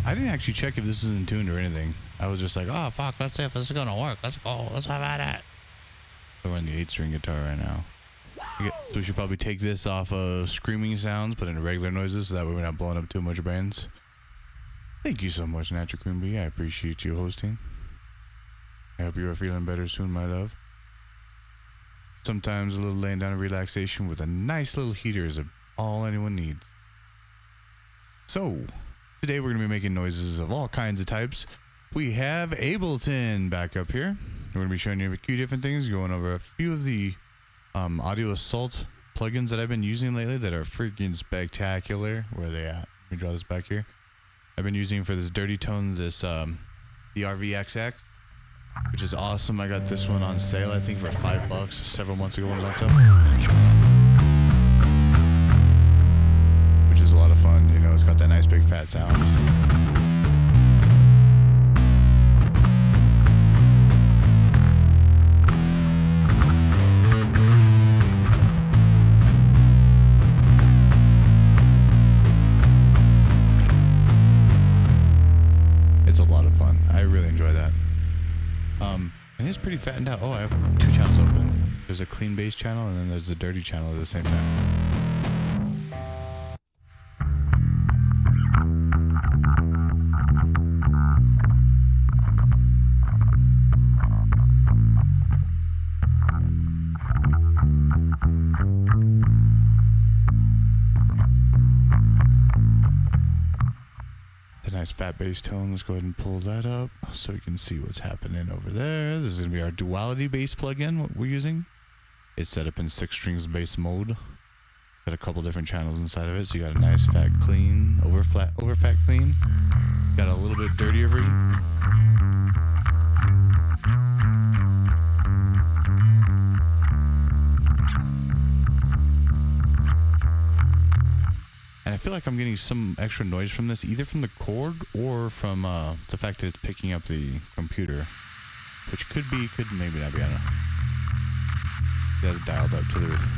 I didn't actually check if this is in tuned or anything. I was just like, oh fuck, let's see if this is gonna work. Let's go. Let's have at it. So we're on the 8-string guitar right now. So we should probably take this off of screaming sounds, put in regular noises, so that way we're not blowing up too much brains. Thank you so much, Natural Cream Bee. I appreciate you hosting. I hope you are feeling better soon, my love. Sometimes a little laying down of relaxation with a nice little heater is all anyone needs. So, today we're going to be making noises of all kinds of types. We have Ableton back up here. We're going to be showing you a few different things, going over a few of the Audio Assault plugins that I've been using lately that are freaking spectacular. Where are they at? Let me draw this back here. I've been using for this dirty tone, the RVXX, which is awesome. I got this one on sale, I think for $5 several months ago when it was on sale. Which is a lot of fun, you know, it's got that nice big fat sound. It's a lot of fun. I really enjoy that. And it's pretty fattened out. Oh, I have 2 channels open. There's a clean bass channel and then there's the dirty channel at the same time. Nice fat bass tone. Let's go ahead and pull that up so you can see what's happening over there. This is going to be our Duality Bass plugin, what we're using. It's set up in 6 strings bass mode. Got a couple different channels inside of it. So you got a nice fat clean, over fat clean. Got a little bit dirtier version. And I feel like I'm getting some extra noise from this, either from the cord or from the fact that it's picking up the computer. Which could maybe not be, I don't know. It has dialed up to the roof.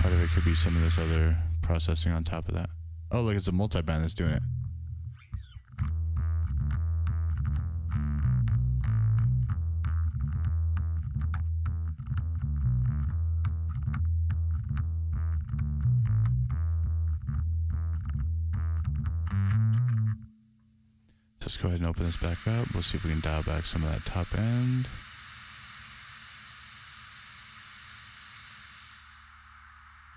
Part of it could be some of this other processing on top of that. Oh, look, it's a multi-band that's doing it. Let's go ahead and open this back up. We'll see if we can dial back some of that top end.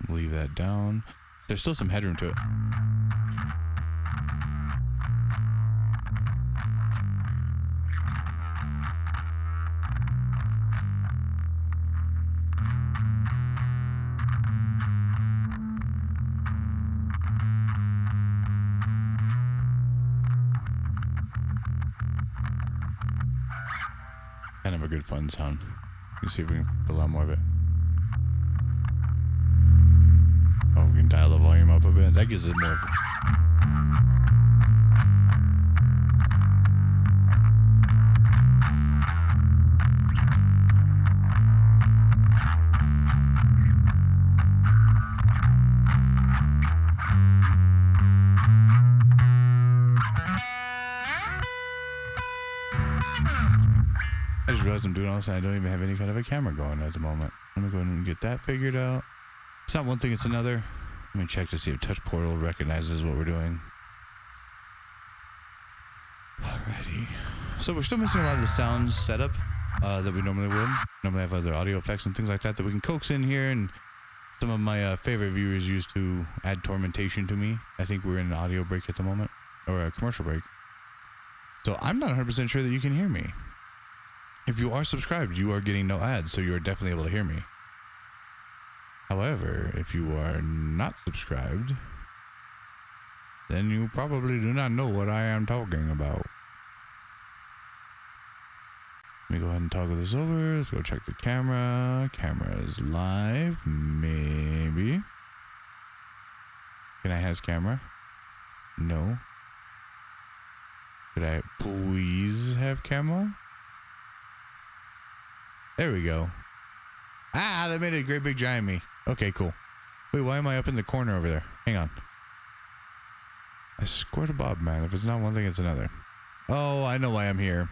Leave that down. There's still some headroom to it. Kind of a good fun sound. Let's see if we can put a lot more of it. Oh, we can dial the volume up a bit. That gives it more. I just realized I'm doing all this and I don't even have any kind of a camera going at the moment. Let me go ahead and get that figured out. It's not one thing, it's another. Let me check to see if Touch Portal recognizes what we're doing. Alrighty. So we're still missing a lot of the sound setup that we normally would. Normally have other audio effects and things like that we can coax in here, and some of my favorite viewers used to add tormentation to me. I think we're in an audio break at the moment, or a commercial break. So I'm not 100% sure that you can hear me. If you are subscribed, you are getting no ads, so you are definitely able to hear me. However, if you are not subscribed, then you probably do not know what I am talking about. Let me go ahead and toggle this over. Let's go check the camera. Camera is live, maybe. Can I has camera? No. Could I please have camera? There we go. Ah, that made a great big giant me. Okay, cool. Wait, why am I up in the corner over there? Hang on. I scored a bob, man. If it's not one thing, it's another. Oh, I know why I'm here.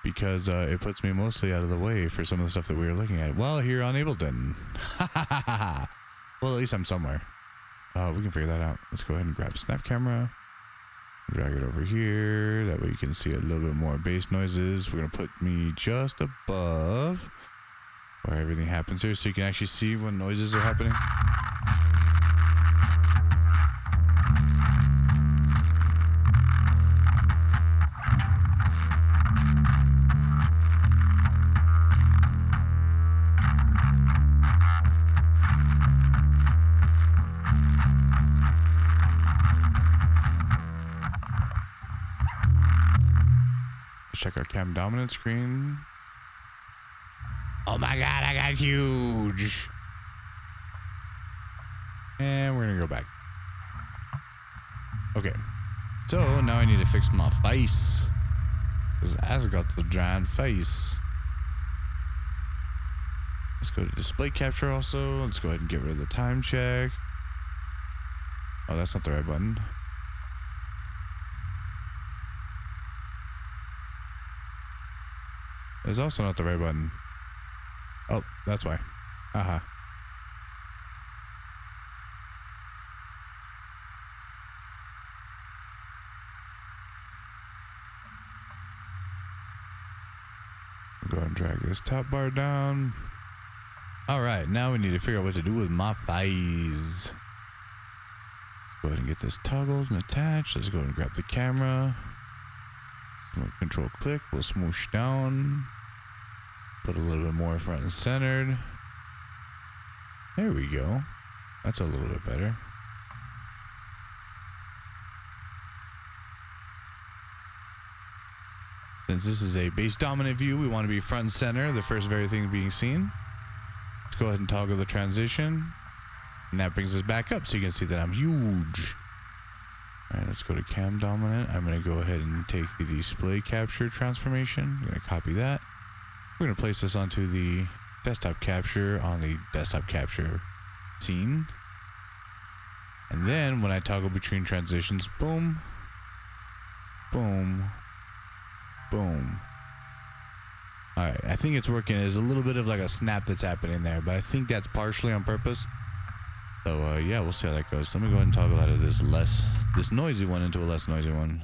Because it puts me mostly out of the way for some of the stuff that we were looking at. Well, here on Ableton. Well, at least I'm somewhere. We can figure that out. Let's go ahead and grab Snap Camera. Drag it over here. That way you can see a little bit more bass noises. We're going to put me just above where everything happens here so you can actually see when noises are happening. Check our cam dominant screen. Oh my god, I got huge. And we're gonna go back. Okay. So now I need to fix my face. Because I've got the giant face. Let's go to display capture also. Let's go ahead and get rid of the time check. Oh, that's not the right button. It's also not the right button. Oh, that's why. Haha. Go ahead and drag this top bar down. All right, now we need to figure out what to do with my face. Let's go ahead and get this toggled and attached. Let's go ahead and grab the camera. Control click. We'll smoosh down. Put a little bit more front and centered. There we go. That's a little bit better. Since this is a bass dominant view, we want to be front and center, the first very thing being seen. Let's go ahead and toggle the transition. And that brings us back up so you can see that I'm huge. All right, let's go to cam dominant. I'm going to go ahead and take the display capture transformation. I'm going to copy that. We're going to place this onto the desktop capture on the desktop capture scene. And then when I toggle between transitions, boom, boom, boom. All right, I think it's working. There's a little bit of like a snap that's happening there, but I think that's partially on purpose. So yeah, we'll see how that goes. Let me go ahead and toggle out of this noisy one into a less noisy one.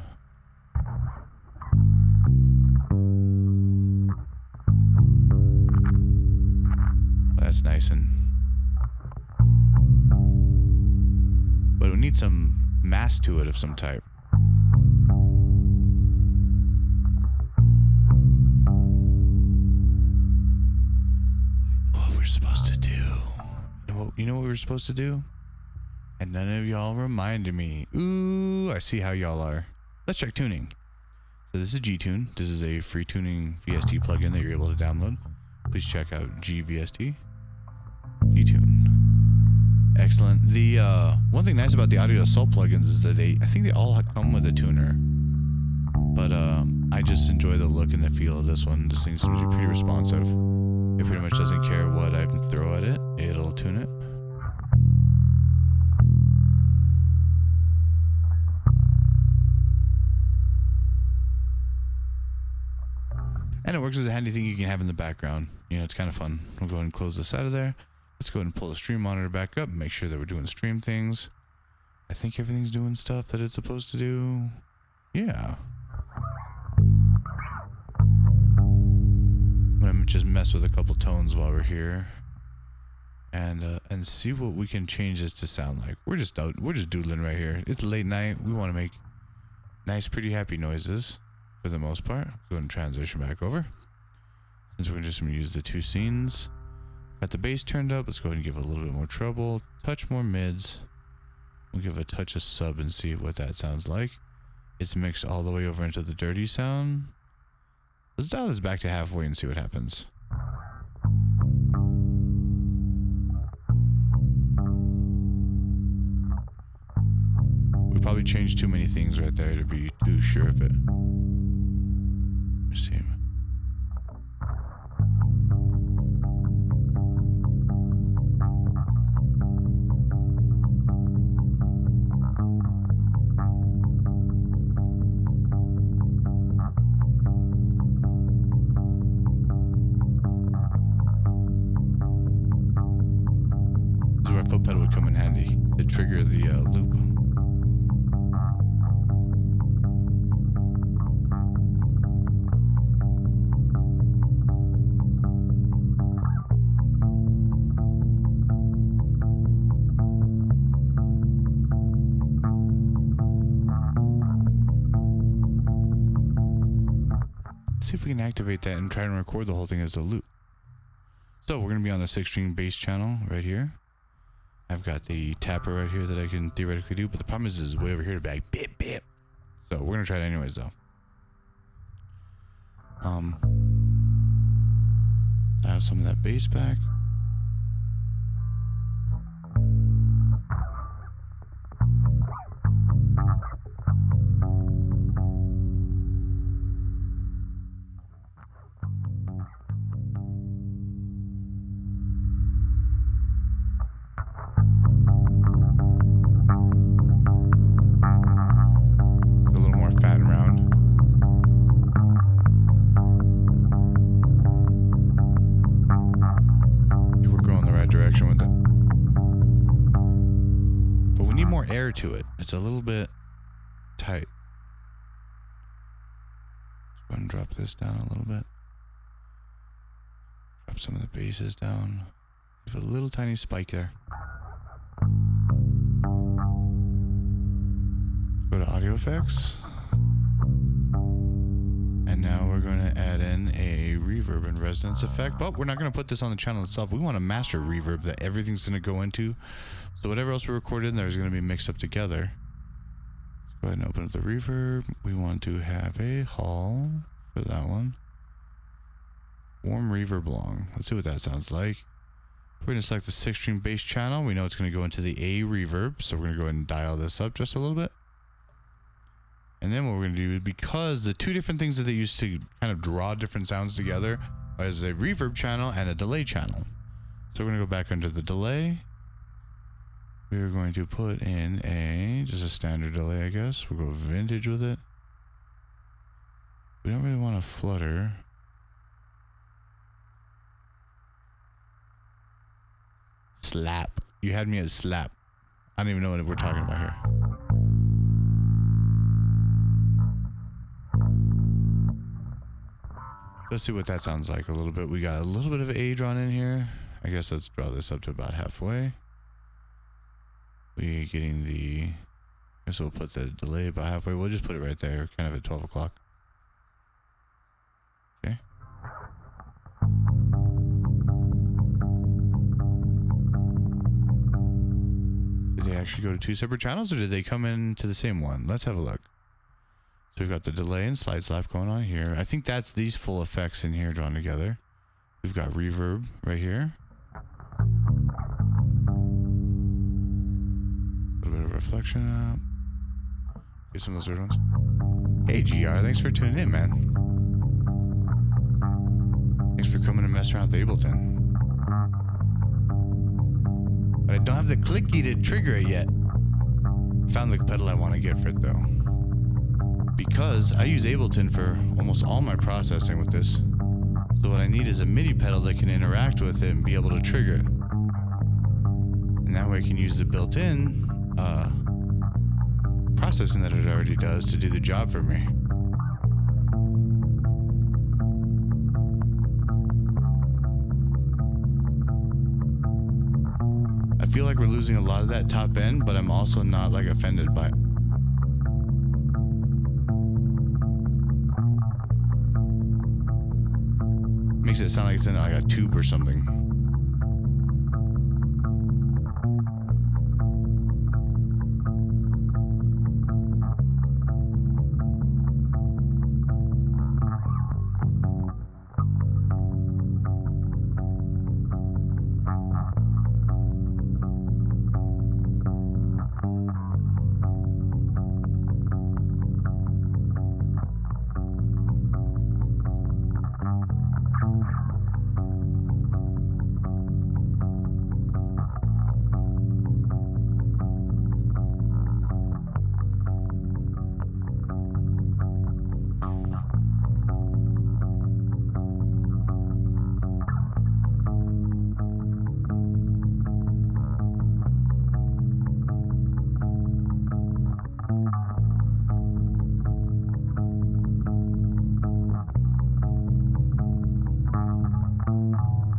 That's nice, but we need some mass to it of some type. I know what we're supposed to do. You know what we were supposed to do? And none of y'all reminded me. Ooh, I see how y'all are. Let's check tuning. So this is G-Tune. This is a free tuning VST plugin that you're able to download. Please check out GVST. G-Tune. Excellent. The one thing nice about the Audio Assault plugins is that I think they all come with a tuner. But I just enjoy the look and the feel of this one. This thing seems to be pretty responsive. It pretty much doesn't care what I throw at it. It'll tune it. And it works as a handy thing you can have in the background. You know, it's kind of fun. We'll go ahead and close this out of there. Let's go ahead and pull the stream monitor back up and make sure that we're doing stream things. I think everything's doing stuff that it's supposed to do. Yeah. I'm gonna just mess with a couple tones while we're here. And see what we can change this to sound like. We're just doodling right here. It's late night. We want to make nice, pretty happy noises for the most part. Go ahead and transition back over. Since we're just going to use the two scenes. Got the bass turned up. Let's go ahead and give it a little bit more treble. Touch more mids. We'll give a touch of sub and see what that sounds like. It's mixed all the way over into the dirty sound. Let's dial this back to halfway and see what happens. We probably changed too many things right there to be too sure of it. Let's see. loop. Let's see if we can activate that and try and record the whole thing as a loop. So we're going to be on the 6-string bass channel right here. I've got the tapper right here that I can theoretically do, but the problem is way over here to be like bip bip. So we're going to try it anyways though. Dial some of that bass back. To it. It's a little bit tight. Let's go ahead and drop this down a little bit. Drop some of the basses down. Give it a little tiny spike there. Go to audio effects. And now we're going to add in a reverb and resonance effect. But we're not going to put this on the channel itself. We want a master reverb that everything's going to go into. So whatever else we recorded in there is going to be mixed up together. Let's go ahead and open up the reverb. We want to have a hall for that one. Warm reverb long. Let's see what that sounds like. We're going to select the 6-string bass channel. We know it's going to go into the A reverb. So we're going to go ahead and dial this up just a little bit. And then what we're going to do, because the two different things that they use to kind of draw different sounds together is a reverb channel and a delay channel. So we're going to go back under the delay. We're going to put in just a standard delay, I guess. We'll go vintage with it. We don't really want to flutter. Slap. You had me at slap. I don't even know what we're talking about here. Let's see what that sounds like a little bit. We got a little bit of A drawn in here. I guess let's draw this up to about halfway. We're getting the, I guess we'll put the delay about halfway. We'll just put it right there, kind of at 12 o'clock. Okay. Did they actually go to two separate channels or did they come into the same one? Let's have a look. So we've got the delay and slide slap going on here. I think that's these full effects in here drawn together. We've got reverb right here. A little bit of reflection up. Get some of those other ones. Hey GR, thanks for tuning in, man. Thanks for coming to mess around with Ableton. But I don't have the clicky to trigger it yet. Found the pedal I want to get for it though. Because I use Ableton for almost all my processing with this. So what I need is a MIDI pedal that can interact with it and be able to trigger it. And that way I can use the built-in processing that it already does to do the job for me. I feel like we're losing a lot of that top end, but I'm also not like offended by it. Makes it sound like it's in like a tube or something.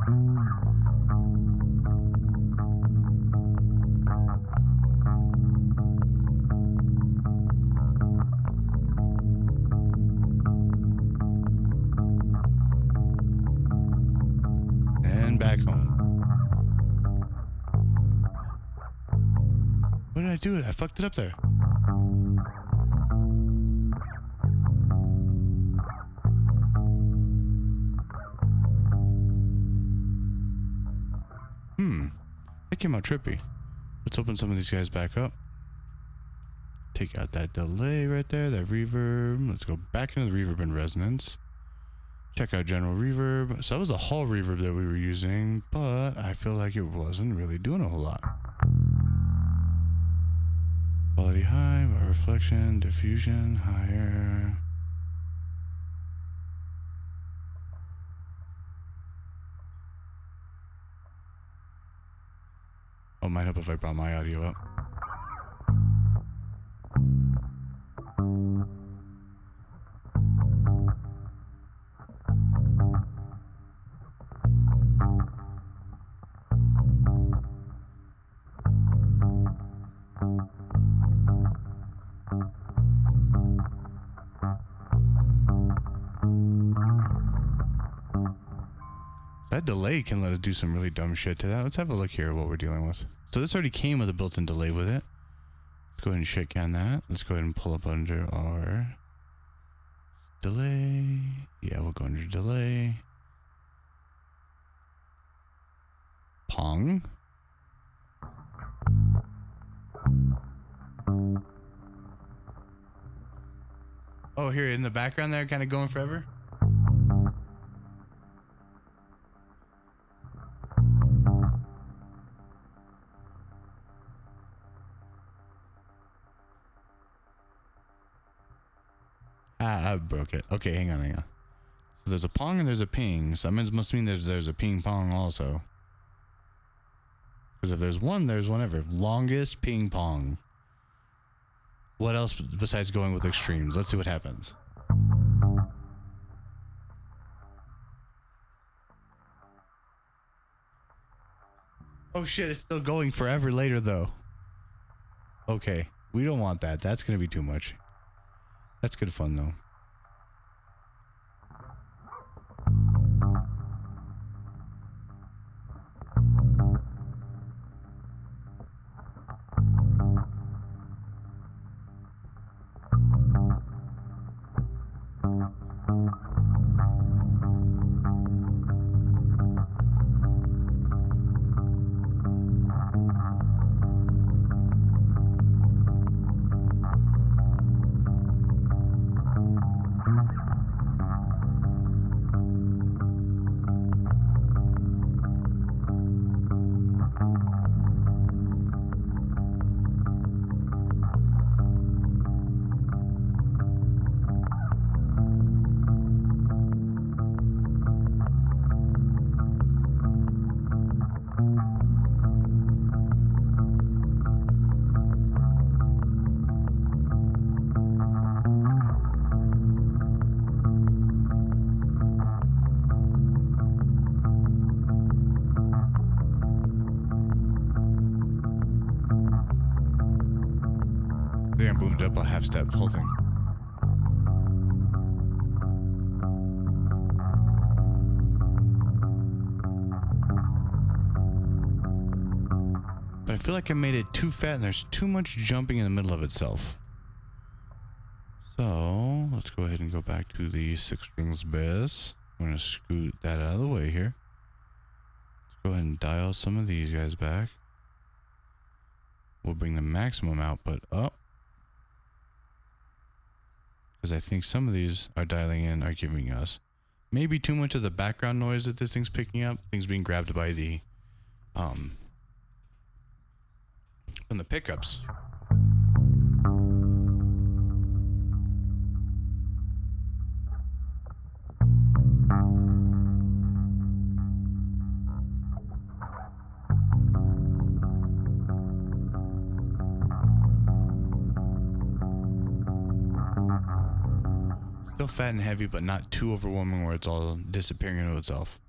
And back home. What did I do? I fucked it up there. That came out trippy. Let's open some of these guys back up. Take out that delay right there, that reverb. Let's go back into the Reverb and Resonance. Check out general reverb. So that was a hall reverb that we were using, but I feel like it wasn't really doing a whole lot. Quality high, bar reflection, diffusion higher. Oh, might help if I brought my audio up. That delay can let us do some really dumb shit to that. Let's have a look here at what we're dealing with. So this already came with a built-in delay with it. Let's go ahead and shit can that. Let's go ahead and pull up under our delay. Yeah, we'll go under delay. Pong. Oh, here in the background there, kind of going forever. I broke it. Okay, hang on. So there's a pong and there's a ping. So that must mean there's a ping pong also. Because if there's one, there's one ever. Longest ping pong. What else besides going with extremes? Let's see what happens. Oh shit, it's still going forever later though. Okay, we don't want that. That's going to be too much. That's good fun though. I boomed up a half step whole thing. But I feel like I made it too fat and there's too much jumping in the middle of itself. So let's go ahead and go back to the 6 strings bass. I'm going to scoot that out of the way here. Let's go ahead and dial some of these guys back. We'll bring the maximum output up. Because I think some of these are dialing in are giving us maybe too much of the background noise that this thing's picking up. Things being grabbed by the from the pickups. Still fat and heavy, but not too overwhelming where it's all disappearing into itself.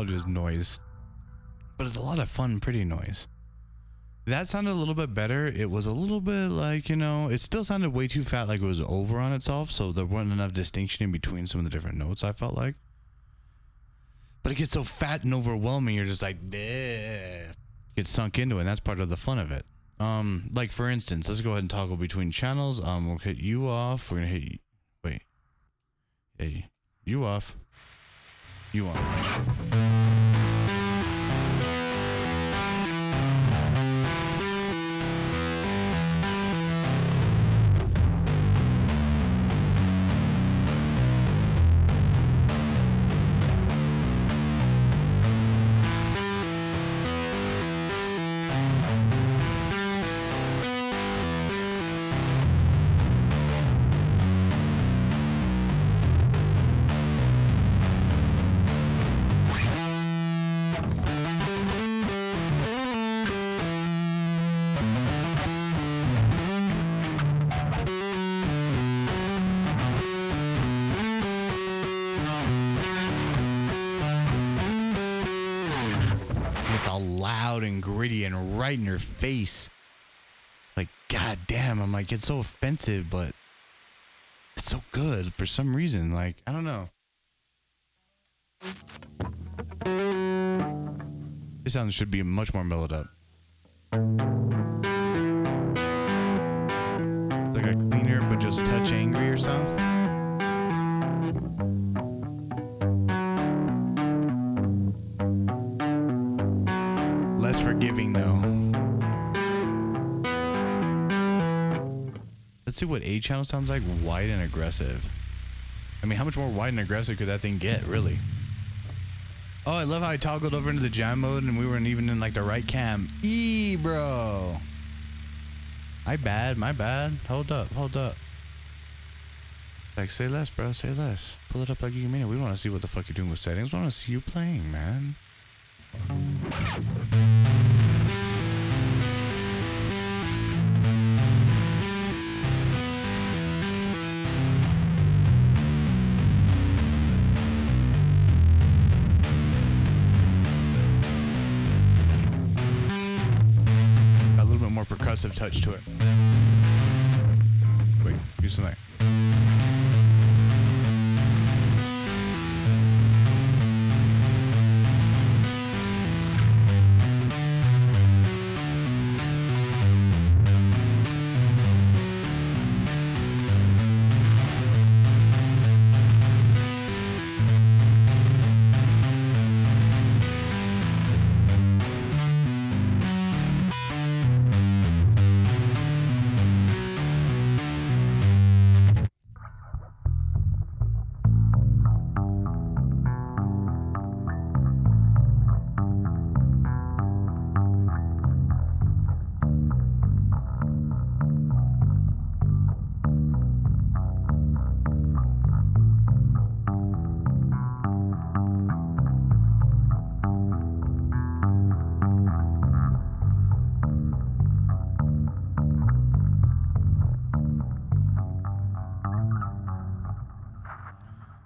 all just noise, but it's a lot of fun, pretty noise. That sounded a little bit better. It was a little bit like, you know, it still sounded way too fat, like it was over on itself, so there wasn't enough distinction in between some of the different notes, I felt like. But it gets so fat and overwhelming, you're just like, bleh. Get sunk into it, and that's part of the fun of it. Like for instance, let's go ahead and toggle between channels. We'll hit you off. We're gonna hit you. Wait. Hey, you off. You on. It's all loud and gritty and right in your face. Like, god damn, I'm like, it's so offensive, but it's so good for some reason. Like, I don't know. This sound should be much more mellowed up. It's like a cleaner but just touch angrier sound. Less forgiving though. Let's see what A channel sounds like. Wide and aggressive. I mean, how much more wide and aggressive could that thing get, really? Oh, I love how I toggled over into the jam mode and we weren't even in like the right cam. Bro. My bad. Hold up. Like, say less, bro. Say less. Pull it up like you mean it. We want to see what the fuck you're doing with settings. We want to see you playing, man. A little bit more percussive touch to it. Wait, do something.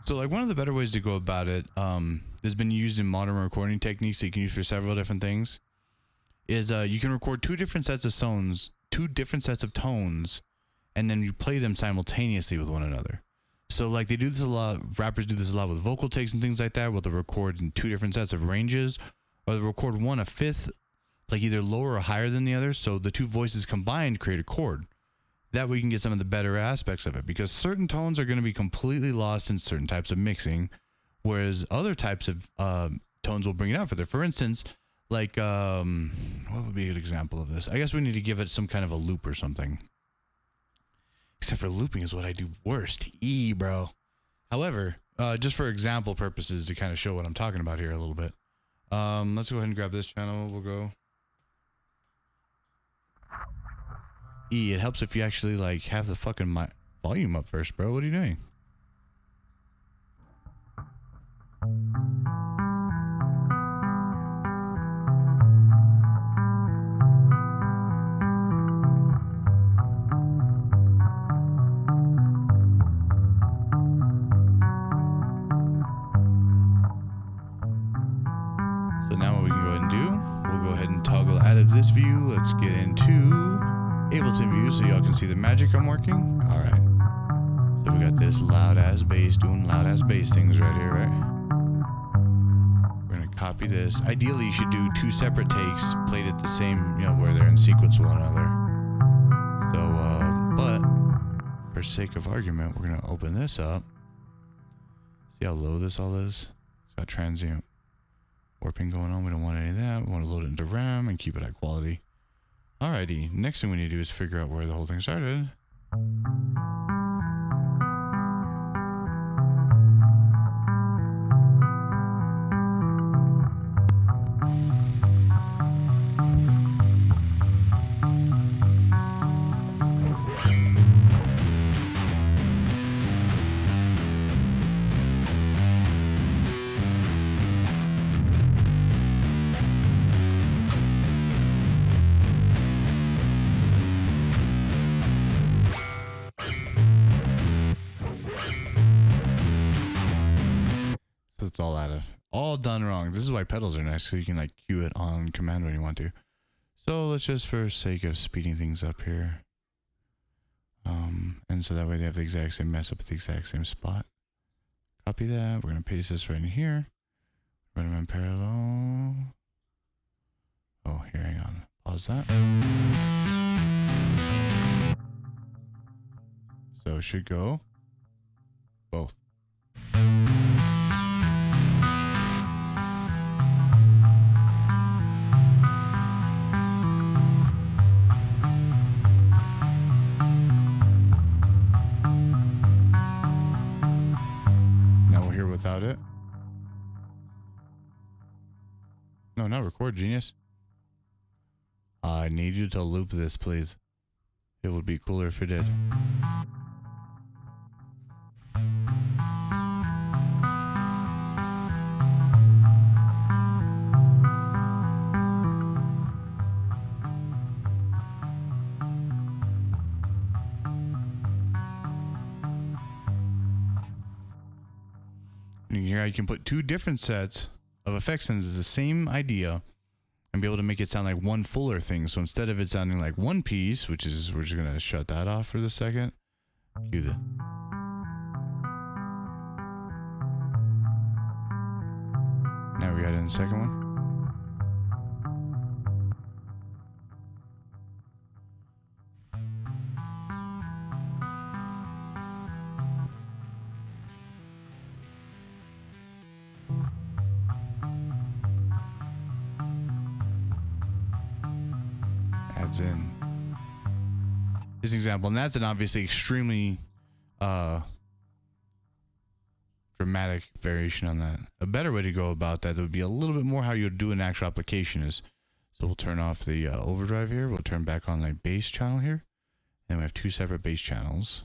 So like one of the better ways to go about it, has been used in modern recording techniques that you can use for several different things, is you can record two different sets of tones, and then you play them simultaneously with one another. So like they do this a lot, rappers do this a lot with vocal takes and things like that, where they'll record in two different sets of ranges, or they'll record one a fifth, like either lower or higher than the other, so the two voices combined create a chord. That way you can get some of the better aspects of it, because certain tones are going to be completely lost in certain types of mixing, whereas other types of tones will bring it out further. For instance, like, what would be a good example of this? I guess we need to give it some kind of a loop or something. Except for looping is what I do worst. Bro. However, just for example purposes to kind of show what I'm talking about here a little bit, let's go ahead and grab this channel. We'll go. It helps if you actually like have the fucking volume up first, bro. What are you doing? So now what we can go ahead and do, we'll go ahead and toggle out of this view. Let's get into Ableton view so y'all can see the magic I'm working. All right. So we got this loud ass bass doing loud ass bass things right here, right? We're gonna copy this. Ideally, you should do 2 separate takes played at the same, where they're in sequence with one another. So, but for sake of argument, we're gonna open this up. See how low this all is? It's got transient warping going on. We don't want any of that. We want to load it into RAM and keep it high quality. Alrighty, next thing we need to do is figure out where the whole thing started. So it's all done wrong. This is why pedals are nice, so you can like cue it on command when you want to. So let's just, for sake of speeding things up here, and so that way they have the exact same mess up at the exact same spot. Copy that. We're gonna paste this right in here. Run them in parallel. Oh, here, hang on. Pause that. So it should go both. Without it. No, not record, genius. I need you to loop this, please. It would be cooler if it did. Here you can put 2 different sets of effects into the same idea and be able to make it sound like one fuller thing. So instead of it sounding like one piece, which is, we're just going to shut that off for the second. Cue the. Now we got it in the second one. Adds in this example, and that's an obviously extremely dramatic variation on that. A better way to go about that would be a little bit more how you would do an actual application is. So we'll turn off the overdrive here. We'll turn back on the bass channel here, and we have 2 separate bass channels.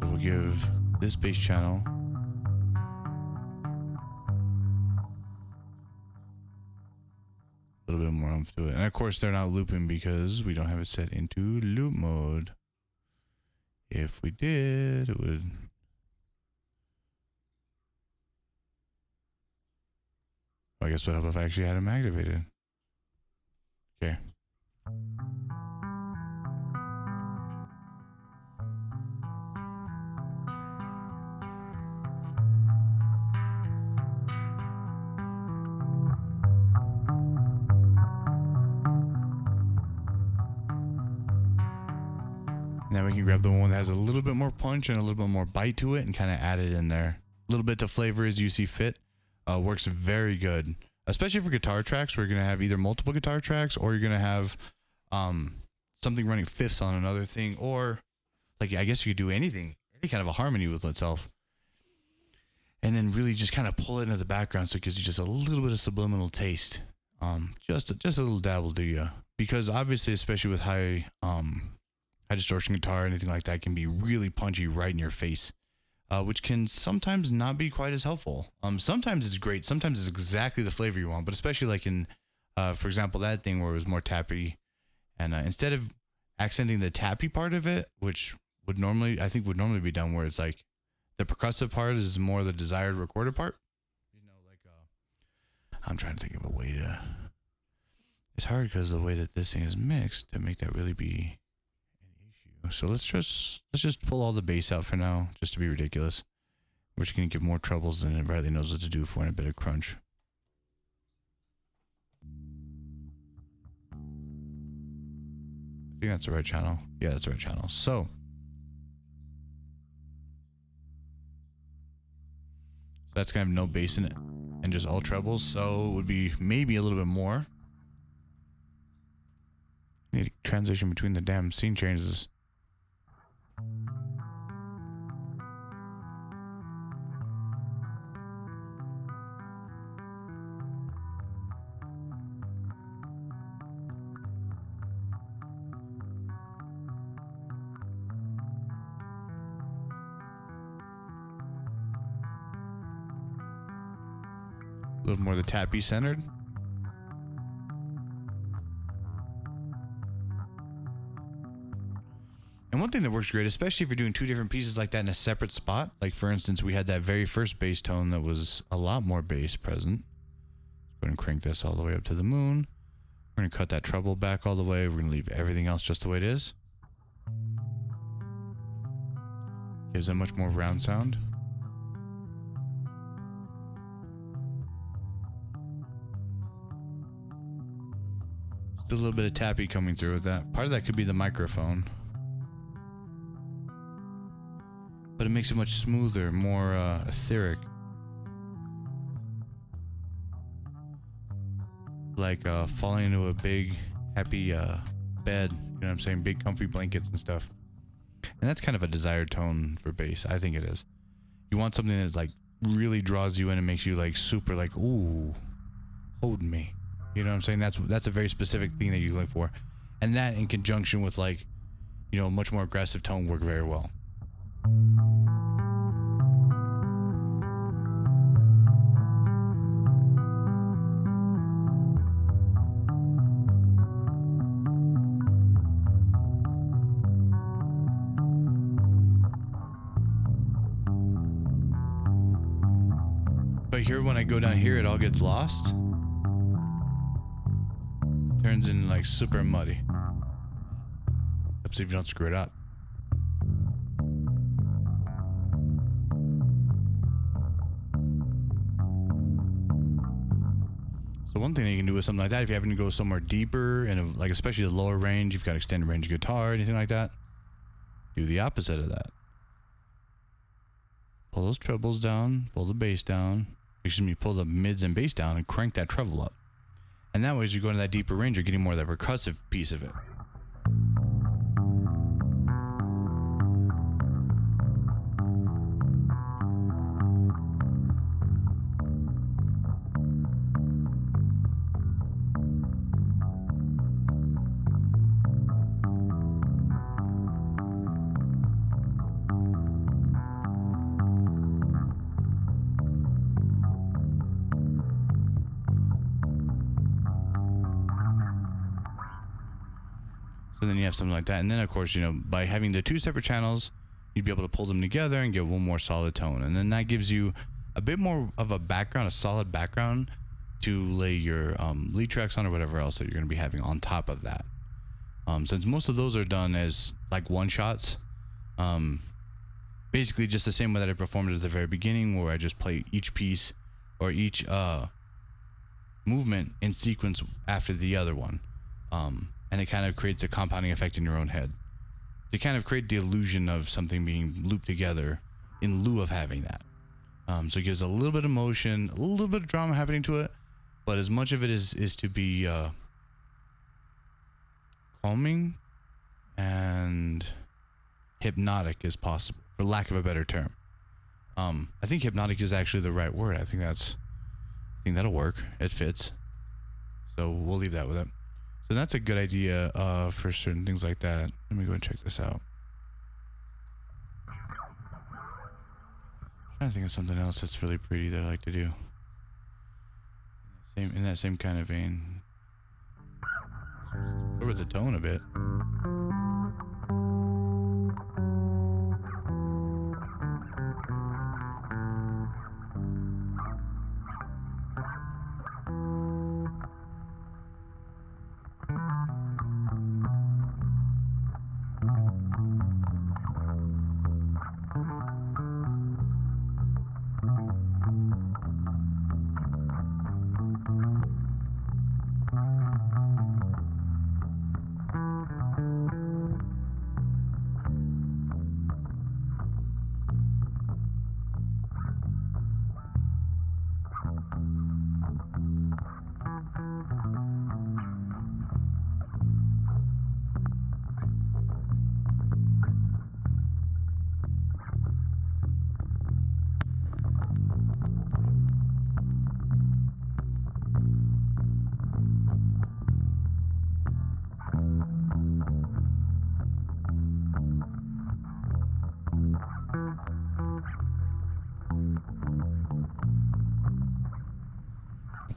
So we'll give this bass channel a little bit more oomph to it. And of course they're not looping because we don't have it set into loop mode. If we did, it would. I guess what help if I actually had them activated. Okay. Now we can grab the one that has a little bit more punch and a little bit more bite to it and kind of add it in there. A little bit to flavor as you see fit. Works very good, especially for guitar tracks where you're going to have either multiple guitar tracks or you're going to have something running fifths on another thing, or like I guess you could do anything, any kind of a harmony with itself. And then really just kind of pull it into the background so it gives you just a little bit of subliminal taste. Just a little dab will do you. Because obviously, especially with high distortion guitar or anything like that, can be really punchy right in your face, which can sometimes not be quite as helpful. Sometimes it's great. Sometimes it's exactly the flavor you want, but especially like in, for example, that thing where it was more tappy, and instead of accenting the tappy part of it, which would normally be done where it's like the percussive part is more the desired recorded part. I'm trying to think of a way to. It's hard because the way that this thing is mixed to make that really be an issue. So let's just pull all the bass out for now, just to be ridiculous. We're just gonna give more troubles than it really knows what to do for in a bit of crunch. I think that's the right channel. Yeah, that's the right channel. So that's gonna have no bass in it and just all trebles. So it would be maybe a little bit more. Need a transition between the damn scene changes. A little more of the tappy centered. And one thing that works great, especially if you're doing two different pieces like that in a separate spot, like for instance, we had that very first bass tone that was a lot more bass present. Let's go ahead and crank this all the way up to the moon. We're going to cut that treble back all the way. We're going to leave everything else just the way it is. Gives a much more round sound. Just a little bit of tappy coming through with that. Part of that could be the microphone. But it makes it much smoother, more etheric. Like falling into a big, happy bed. You know what I'm saying? Big, comfy blankets and stuff. And that's kind of a desired tone for bass. I think it is. You want something that's like really draws you in and makes you like super like, ooh, hold me. You know what I'm saying? That's a very specific thing that you look for. And that in conjunction with like, you know, much more aggressive tone work very well. But here, when I go down here, it all gets lost. It turns in like super muddy. Let's see if you don't screw it up. So one thing that you can do with something like that, if you happen to go somewhere deeper and like especially the lower range, you've got extended range guitar, anything like that, do the opposite of that. Pull those trebles down, pull the bass down. Excuse me, pull the mids and bass down and crank that treble up. And that way, as you go into that deeper range, you're getting more of that percussive piece of it. So then you have something like that. And then, of course, you know, by having the two separate channels, you'd be able to pull them together and get one more solid tone. And then that gives you a bit more of a background, a solid background to lay your lead tracks on or whatever else that you're going to be having on top of that. Since most of those are done as like one shots, basically just the same way that I performed it at the very beginning, where I just play each piece or each movement in sequence after the other one. And it kind of creates a compounding effect in your own head to kind of create the illusion of something being looped together in lieu of having that. So it gives a little bit of motion, a little bit of drama happening to it, but as much of it is to be calming and hypnotic as possible, for lack of a better term. I think hypnotic is actually the right word. I think that'll work. It fits. So we'll leave that with it. So that's a good idea for certain things like that. Let me go and check this out. I'm trying to think of something else that's really pretty that I like to do. In that same kind of vein. Lower the tone a bit.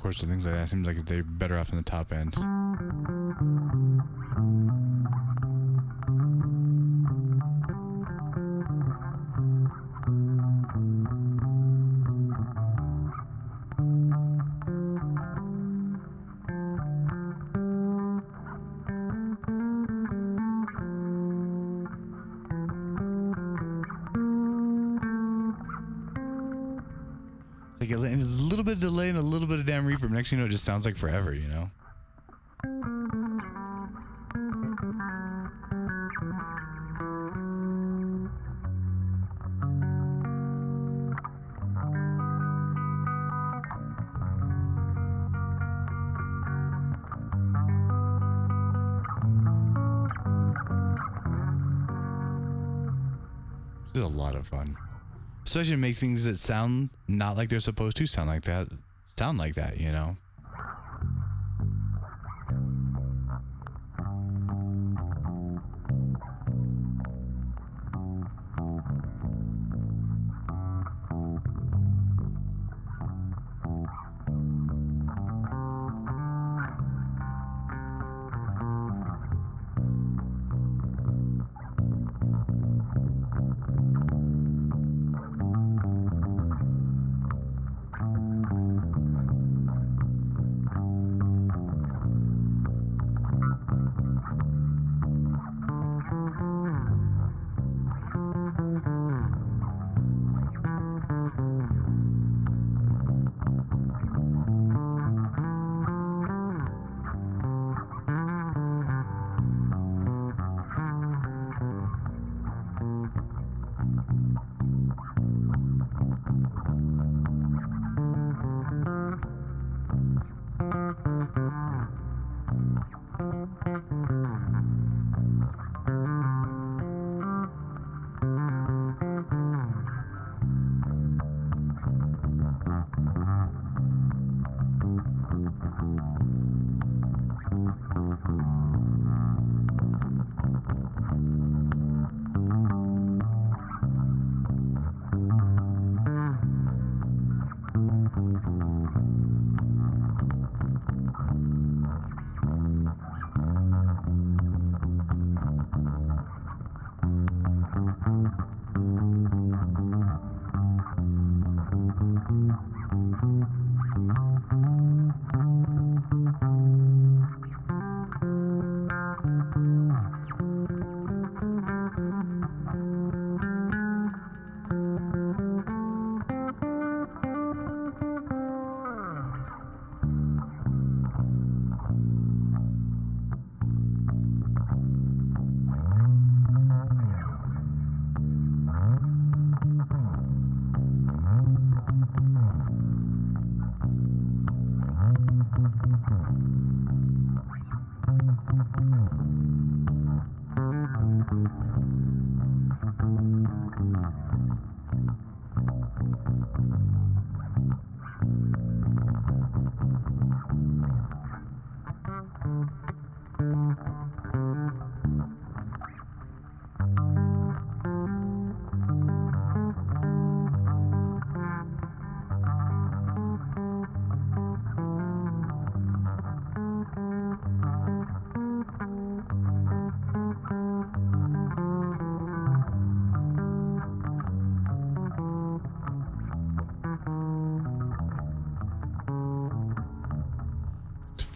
course, with things like that, it seems like they're better off in the top end. Like a little bit of delay and a little bit of damn reverb. Next thing you know, it just sounds like forever, you know? This is a lot of fun. Especially to make things that sound not like they're supposed to sound like that, you know?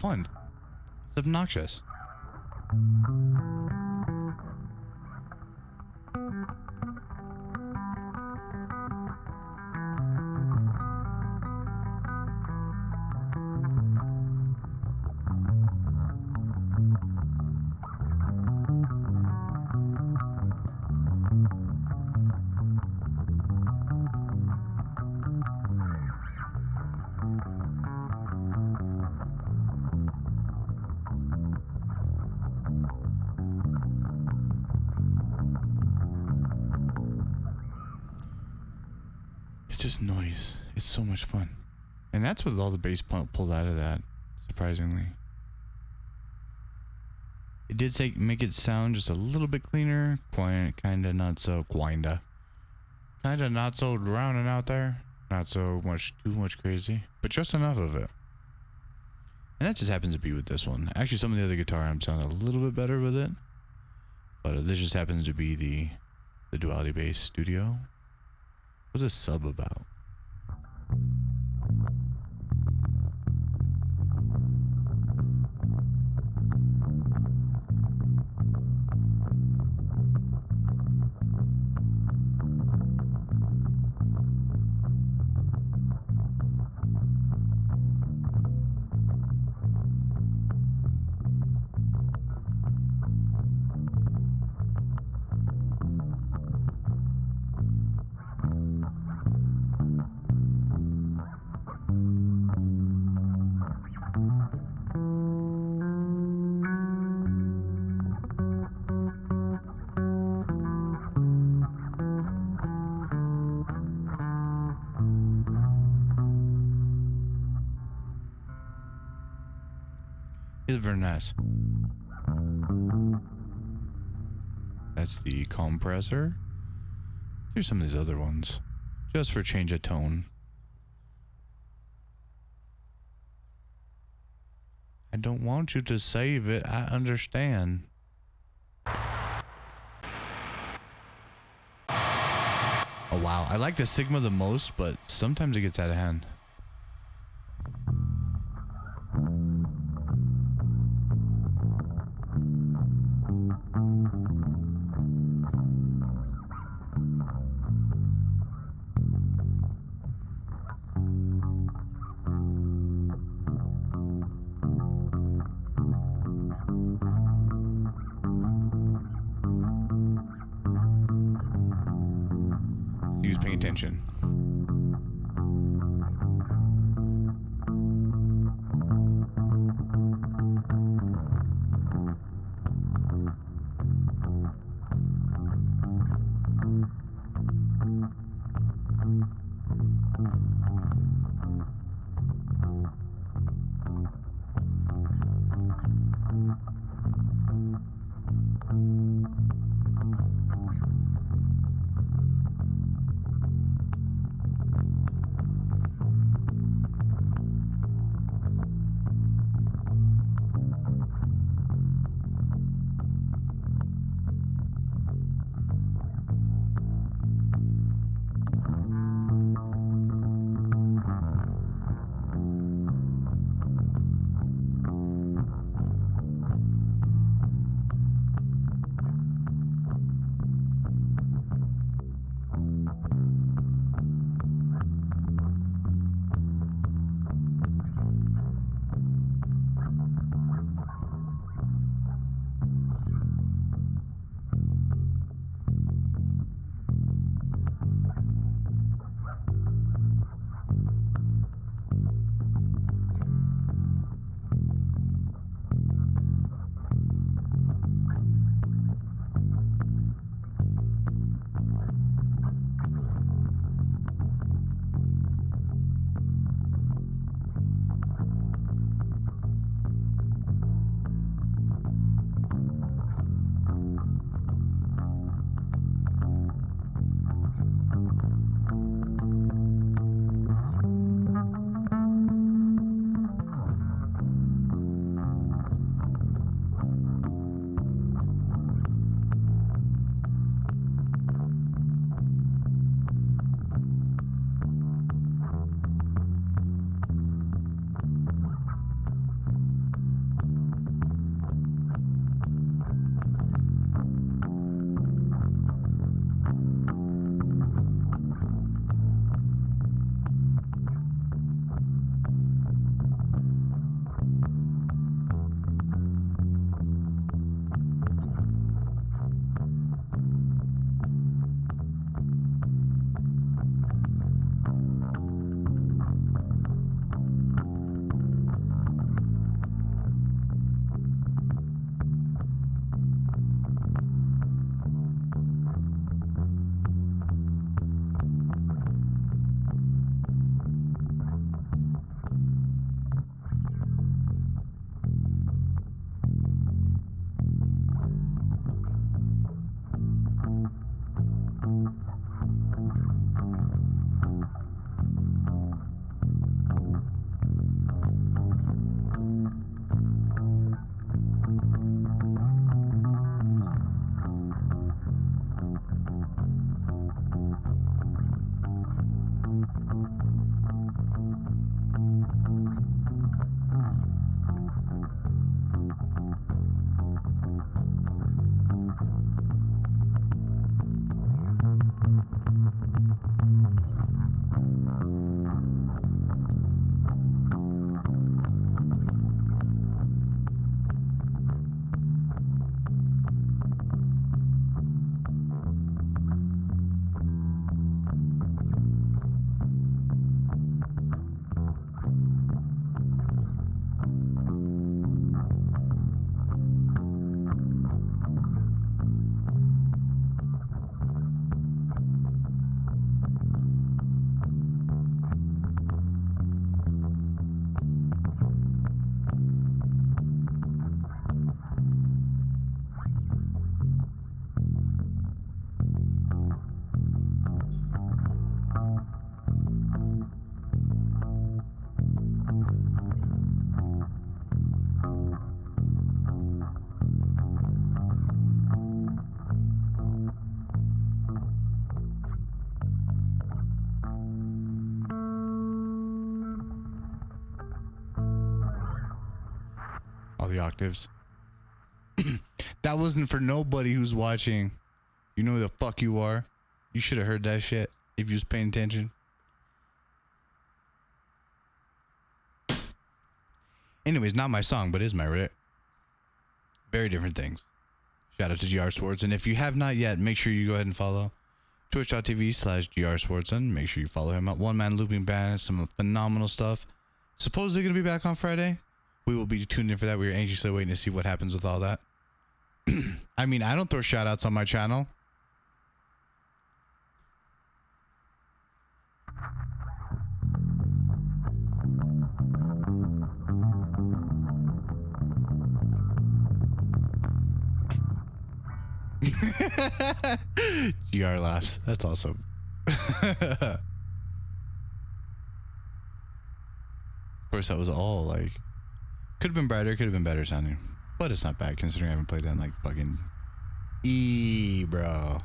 Fun. It's obnoxious. Just noise. It's so much fun. And that's with all the bass pulled out of that, surprisingly. It did make it sound just a little bit cleaner. Kinda not so kinda not so drowning out there. Not so much too much crazy. But just enough of it. And that just happens to be with this one. Actually, some of the other guitar amps sound a little bit better with it. But this just happens to be the Duality Bass Studio. What's a sub about? It's very nice. That's the compressor. Here's some of these other ones, just for change of tone. I don't want you to save it. I understand. Oh wow, I like the Sigma the most, but sometimes it gets out of hand. Use paying attention. All the octaves. That wasn't for nobody who's watching. You know who the fuck you are. You should have heard that shit if you was paying attention. Anyways, not my song, but is my right. Very different things. Shout out to GR Swords. And if you have not yet, make sure you go ahead and follow twitch.tv/GR Swordsson. Make sure you follow him at One Man Looping Band. Some phenomenal stuff. Supposedly going to be back on Friday. We will be tuned in for that. We are anxiously waiting to see what happens with all that. I mean, I don't throw shout outs on my channel. GR laughs. That's awesome. Of course, that was all like, could have been brighter, could have been better sounding, but it's not bad considering I haven't played that in like fucking bro.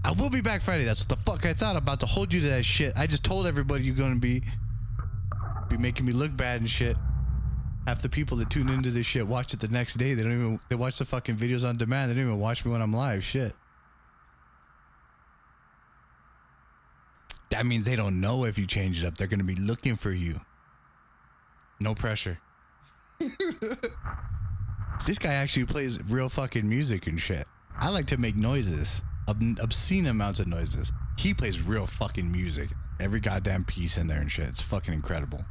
I will be back Friday. That's what the fuck I thought. I'm about to hold you to that shit. I just told everybody you're gonna be making me look bad and shit. Half the people that tune into this shit watch it the next day. They watch the fucking videos on demand. They don't even watch me when I'm live. Shit. That means they don't know if you change it up. They're going to be looking for you. No pressure. This guy actually plays real fucking music and shit. I like to make noises. Obscene amounts of noises. He plays real fucking music. Every goddamn piece in there and shit. It's fucking incredible.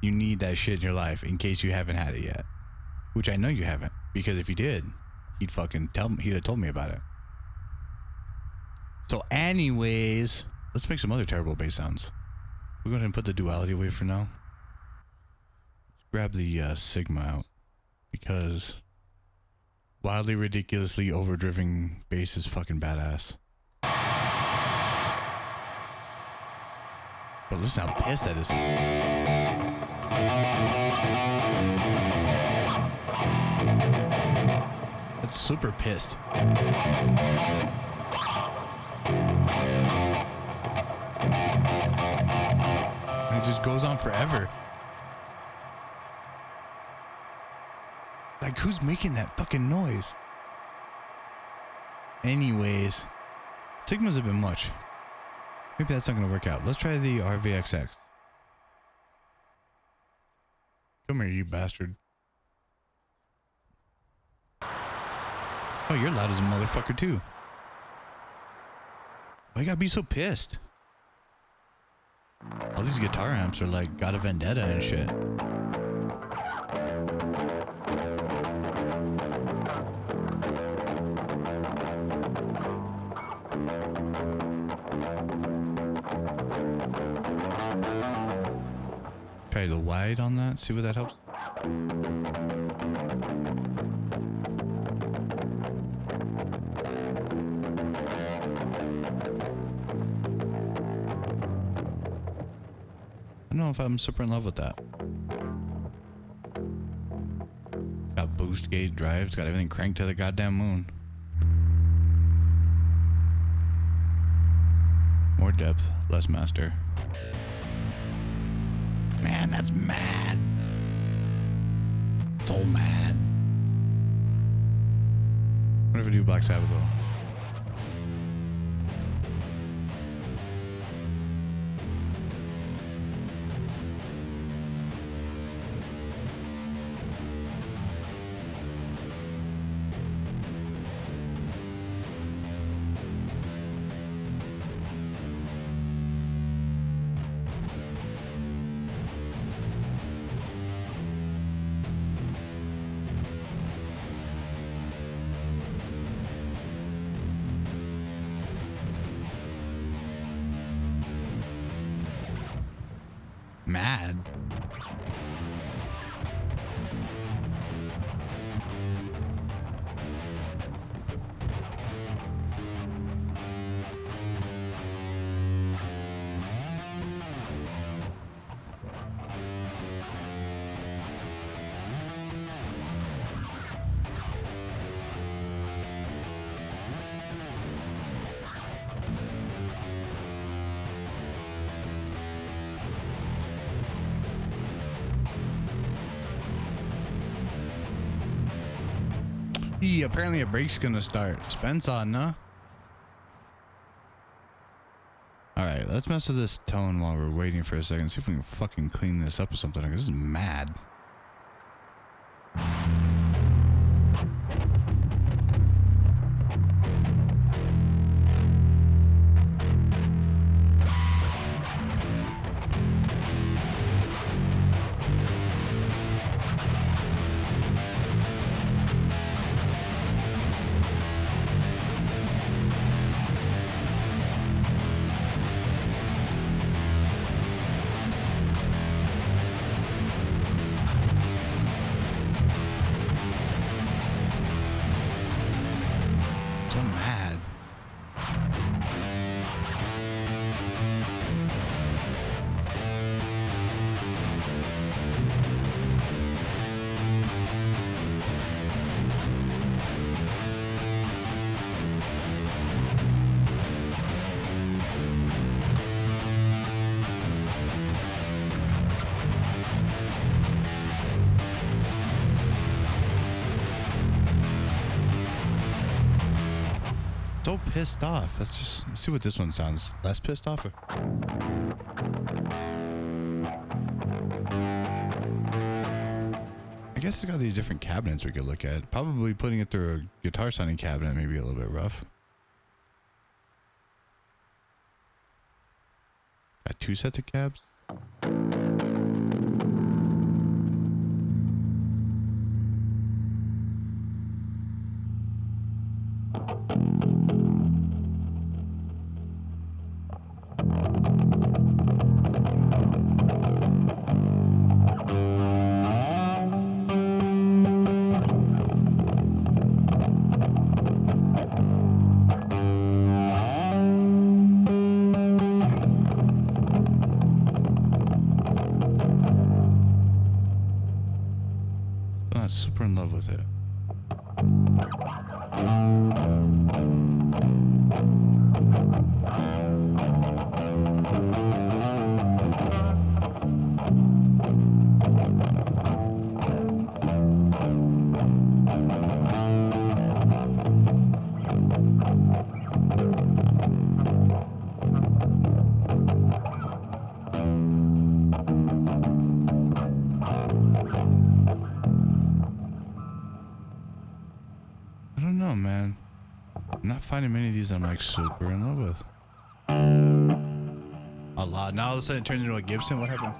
You need that shit in your life in case you haven't had it yet. Which I know you haven't. Because if you did, he'd fucking tell me. He'd have told me about it. So anyways, let's make some other terrible bass sounds. We're going to put the duality away for now. Let's grab the Sigma out. Because wildly, ridiculously overdriven bass is fucking badass. But listen how pissed that is. That's super pissed. And it just goes on forever. Like, who's making that fucking noise? Anyways, Sigmas have been much. Maybe that's not going to work out. Let's try the RVXX. Come here, you bastard. Oh, you're loud as a motherfucker, too. Why you gotta be so pissed? All these guitar amps are like got a vendetta and shit. Try the wide on that, see what that helps. I don't know if I'm super in love with that. It's got boost gate drive, it's got everything cranked to the goddamn moon. More depth, less master. Man, that's mad. So mad. What if I do Black Sabbath though? mad. Apparently a break's gonna start. Spence on, huh? Alright, let's mess with this tone while we're waiting for a second. See if we can fucking clean this up or something. This is mad. So mad. So pissed off. Let's see what this one sounds. Less pissed off. I guess it's got these different cabinets we could look at. Probably putting it through a guitar sounding cabinet may be a little bit rough. Got 2 sets of cabs. Not super in love with it. I don't know, man. I'm not finding many of these I'm like super in love with. A lot. Now all of a sudden it turned into a Gibson. What happened?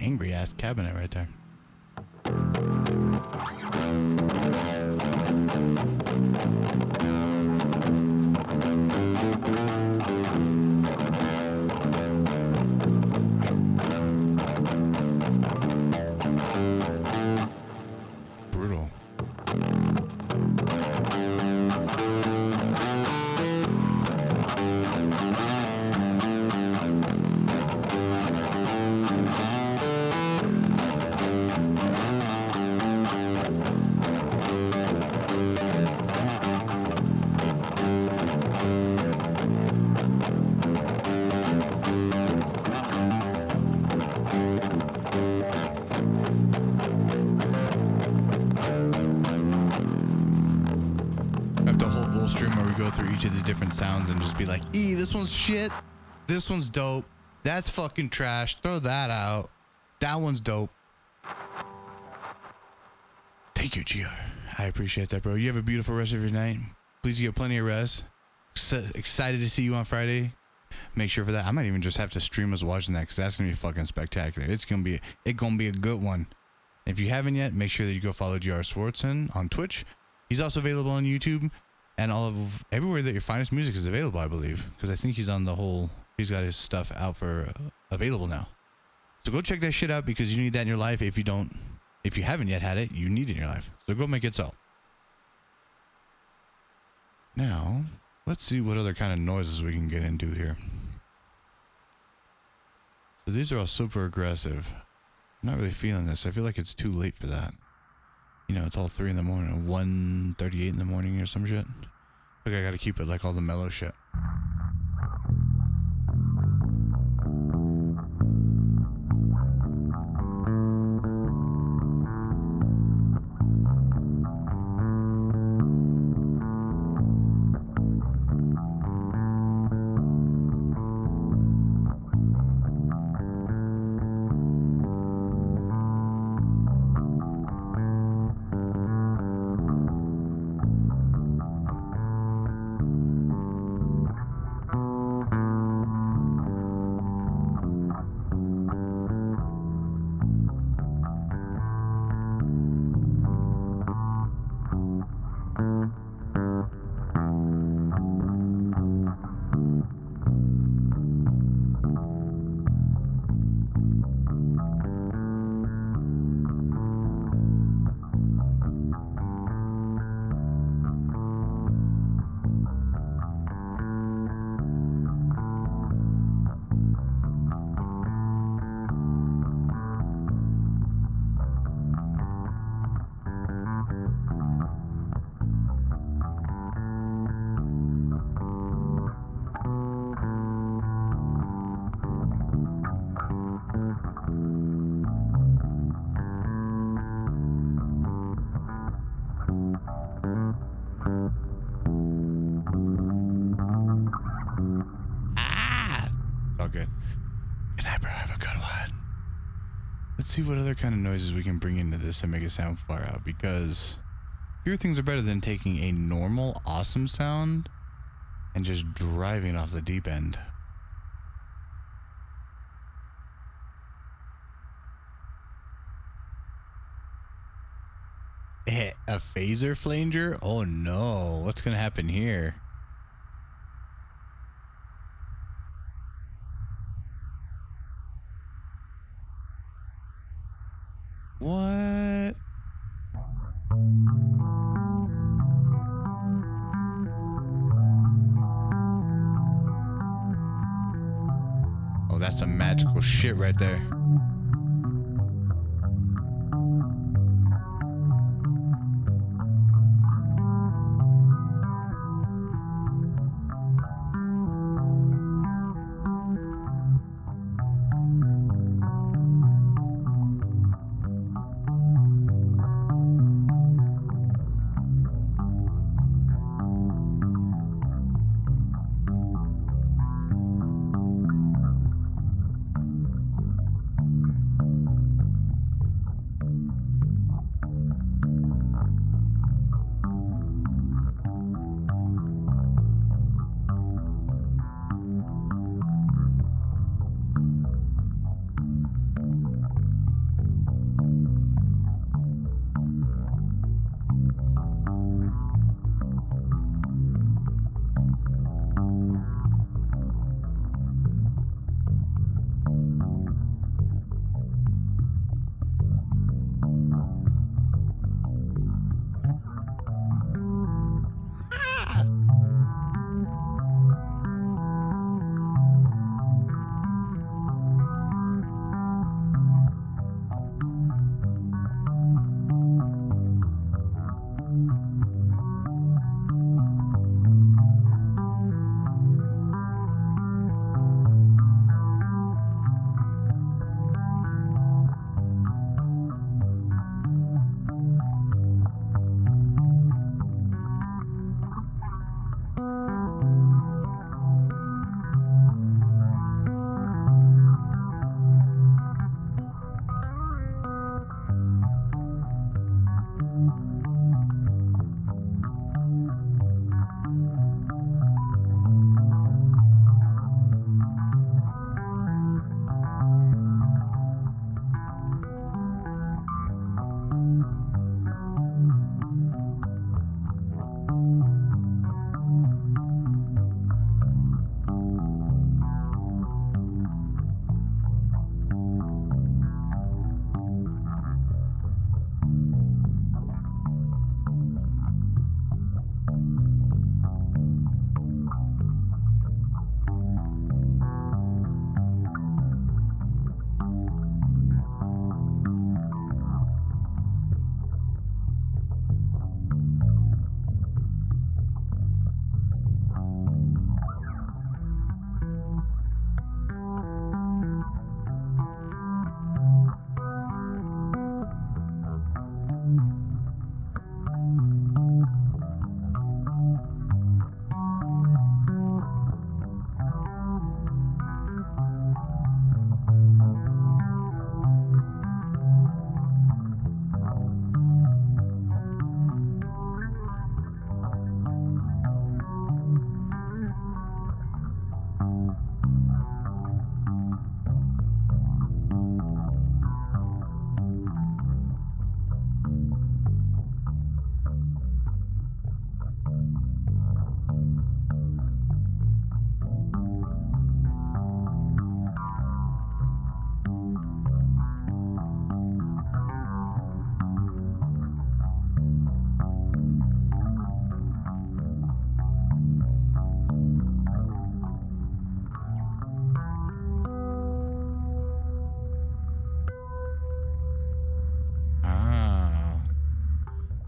Angry ass cabinet right there. through each of these different sounds and just be like, this one's shit. This one's dope. That's fucking trash. Throw that out. That one's dope. Thank you, GR. I appreciate that, bro. You have a beautiful rest of your night. Please get plenty of rest. Excited to see you on Friday. Make sure for that. I might even just have to stream us watching that because that's gonna be fucking spectacular. It's gonna be a good one. If you haven't yet, make sure that you go follow GR Swartzen on Twitch. He's also available on YouTube and everywhere that your finest music is available, I believe, because I think he's got his stuff out for available now. So go check that shit out because you need that in your life. If you haven't yet had it, you need it in your life. So go make it so. Now, let's see what other kind of noises we can get into here. So these are all super aggressive. I'm not really feeling this. I feel like it's too late for that. You know, it's all 3 in the morning, 1:38 in the morning or some shit. Like I gotta keep it like all the mellow shit. See what other kind of noises we can bring into this and make it sound far out, because fewer things are better than taking a normal awesome sound and just driving off the deep end. A phaser flanger? Oh no, what's gonna happen here? What? Oh, that's some magical shit right there.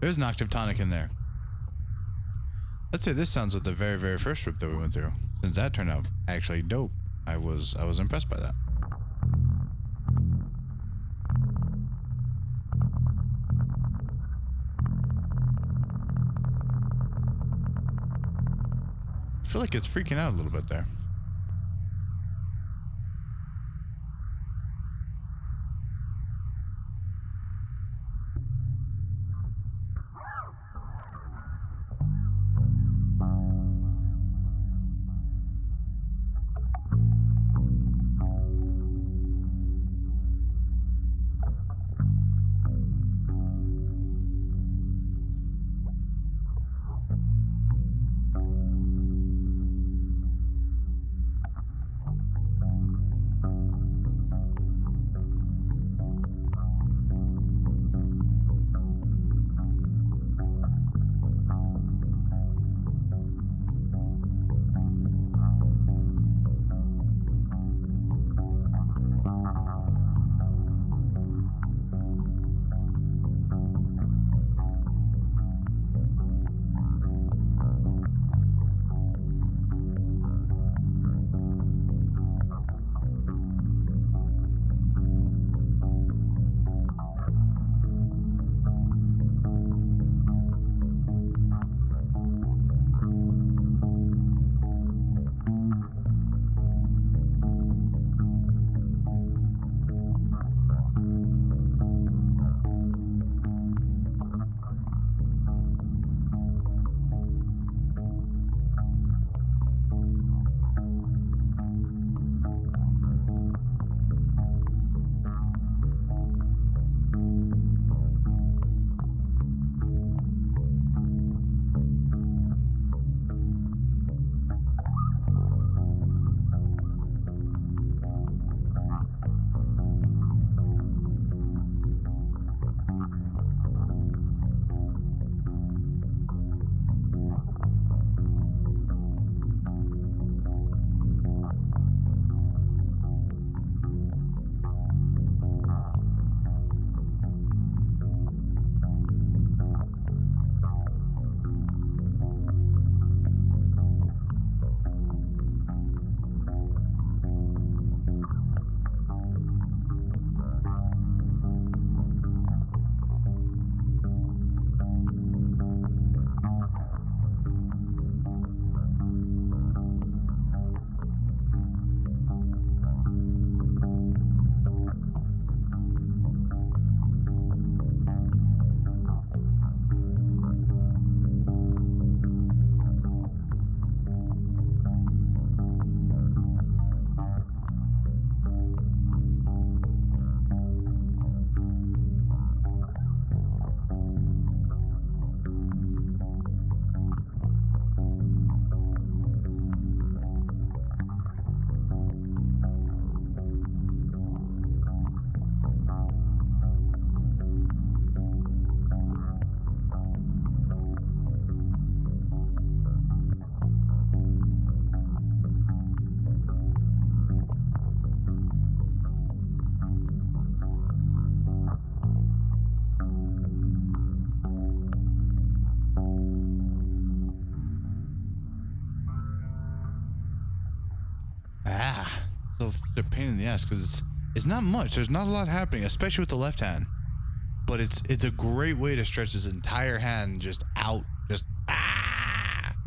There's an octave tonic in there. Let's say this sounds like the very, very first rip that we went through. Since that turned out actually dope, I was impressed by that. I feel like it's freaking out a little bit there. So they're a pain in the ass because it's not much. There's not a lot happening, especially with the left hand. But it's a great way to stretch this entire hand just out. Just Part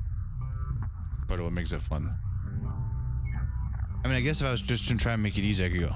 of what makes it fun. I mean, I guess if I was just to try and make it easy, I could go.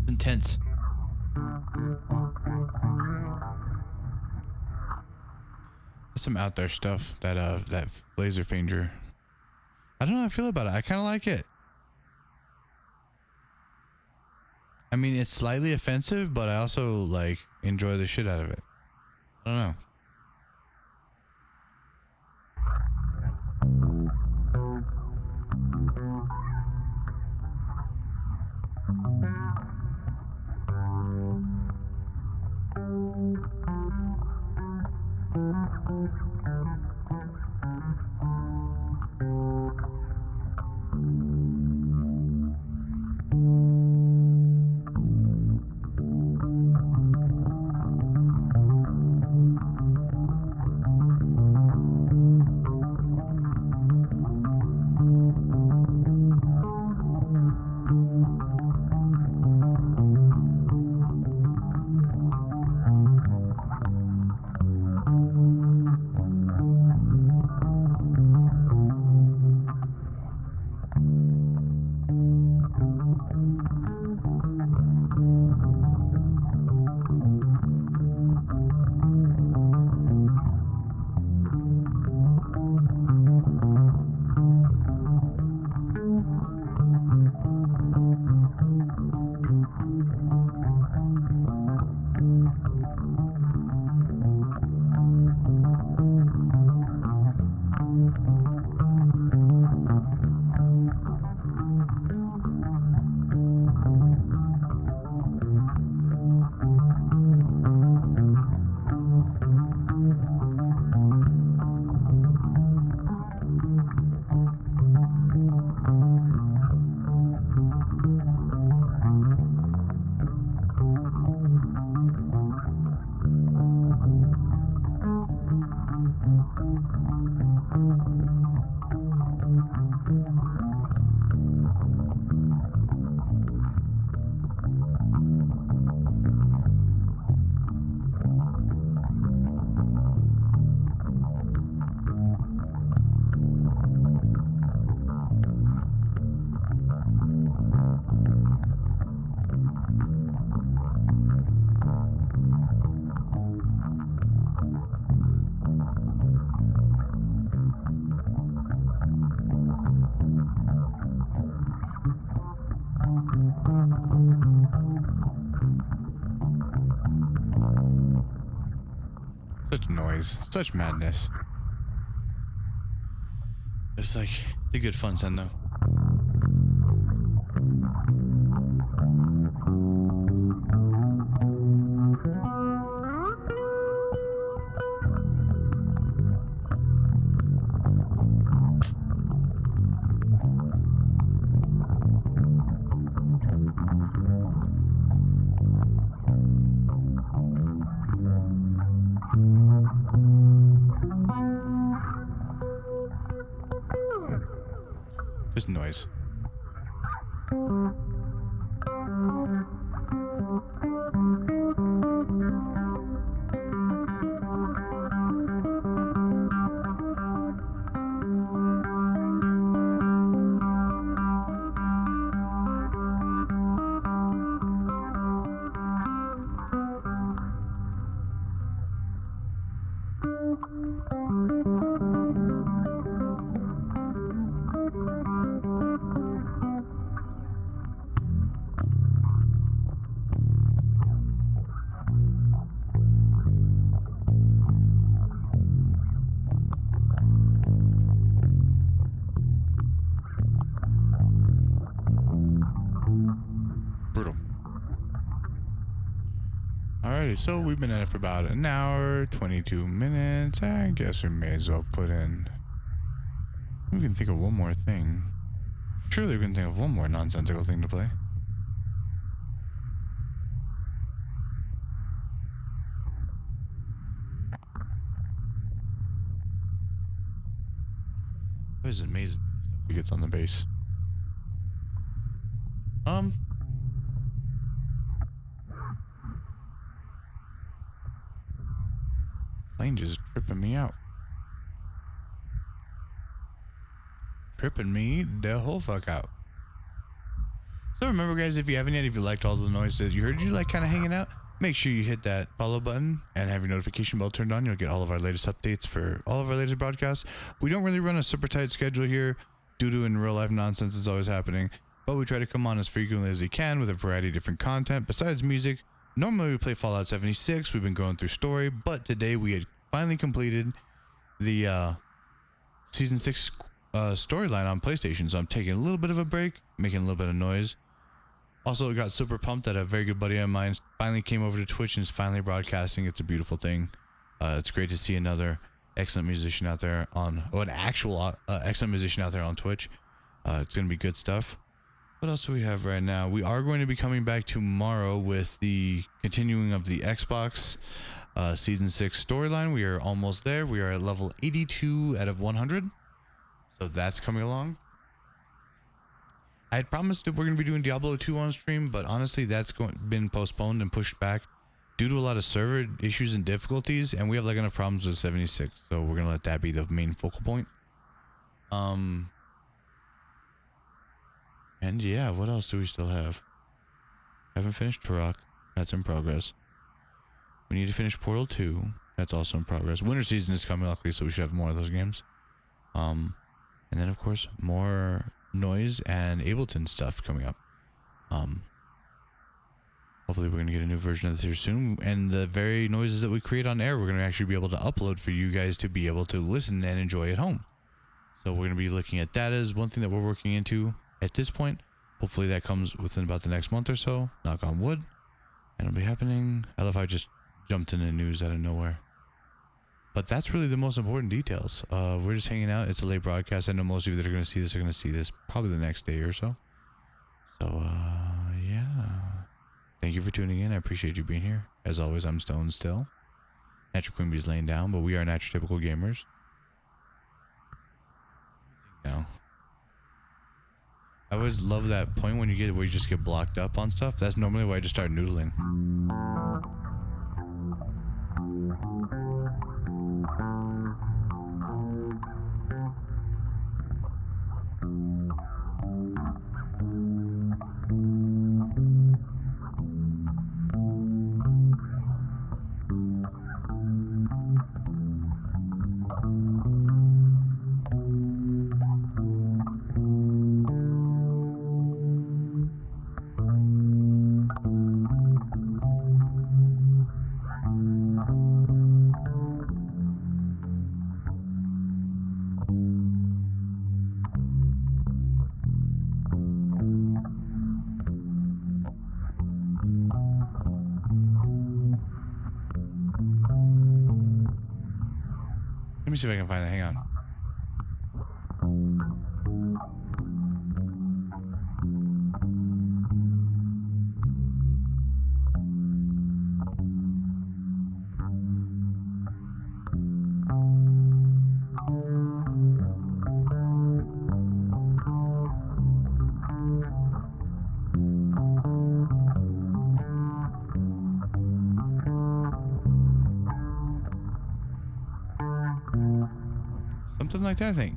Intense. That's some out there stuff that that laser finger I don't know how I feel about it. I kind of like it. I mean, it's slightly offensive, but I also like enjoy the shit out of it. I don't know. Such noise, such madness. It's like, it's a good fun sound though. Just noise. Brutal. Alrighty, so we've been at it for about an hour, 22 minutes. I guess we may as well put in... We can think of one more thing. Surely we can think of one more nonsensical thing to play. It was amazing stuff he gets on the bass. Plane just tripping me out. Tripping me the whole fuck out. So remember guys, if you haven't yet, if you liked all the noises you heard, you like kind of hanging out, make sure you hit that follow button and have your notification bell turned on. You'll get all of our latest updates for all of our latest broadcasts. We don't really run a super tight schedule here. due to in real life nonsense is always happening, but we try to come on as frequently as we can with a variety of different content besides music. Normally we play Fallout 76. We've been going through story, but today we had finally completed the season 6 storyline on PlayStation, so I'm taking a little bit of a break, making a little bit of noise. Also, got super pumped that a very good buddy of mine finally came over to Twitch and is finally broadcasting. It's a beautiful thing. It's great to see another excellent musician out there on, an actual excellent musician out there on Twitch. It's going to be good stuff. What else do we have right now? We are going to be coming back tomorrow with the continuing of the Xbox Season 6 storyline. We are almost there. We are at level 82 out of 100. So that's coming along. I had promised that we're going to be doing Diablo 2 on stream, but honestly, that's been postponed and pushed back due to a lot of server issues and difficulties, and we have like enough problems with 76, so we're going to let that be the main focal point. And yeah, what else do we still have? Haven't finished Turok. That's in progress. We need to finish Portal 2. That's also in progress. Winter season is coming, luckily, so we should have more of those games. And then, of course, more Noise and Ableton stuff coming up. Hopefully we're going to get a new version of this here soon, and the very noises that we create on air we're going to actually be able to upload for you guys to be able to listen and enjoy at home. So we're going to be looking at that as one thing that we're working into at this point. Hopefully that comes within about the next month or so, knock on wood, and it'll be happening. I love how I just jumped into news out of nowhere. But that's really the most important details. We're just hanging out. It's a late broadcast. I know most of you that are going to see this are going to see this probably the next day or so. So, yeah. Thank you for tuning in. I appreciate you being here. As always, I'm Stone still. Natural Queen Bee's laying down, but we are Natural Typical Gamers. Now, I always love that point when you just get blocked up on stuff. That's normally why I just start noodling. Let me see if I can find it. Hang on. Something like that, I think.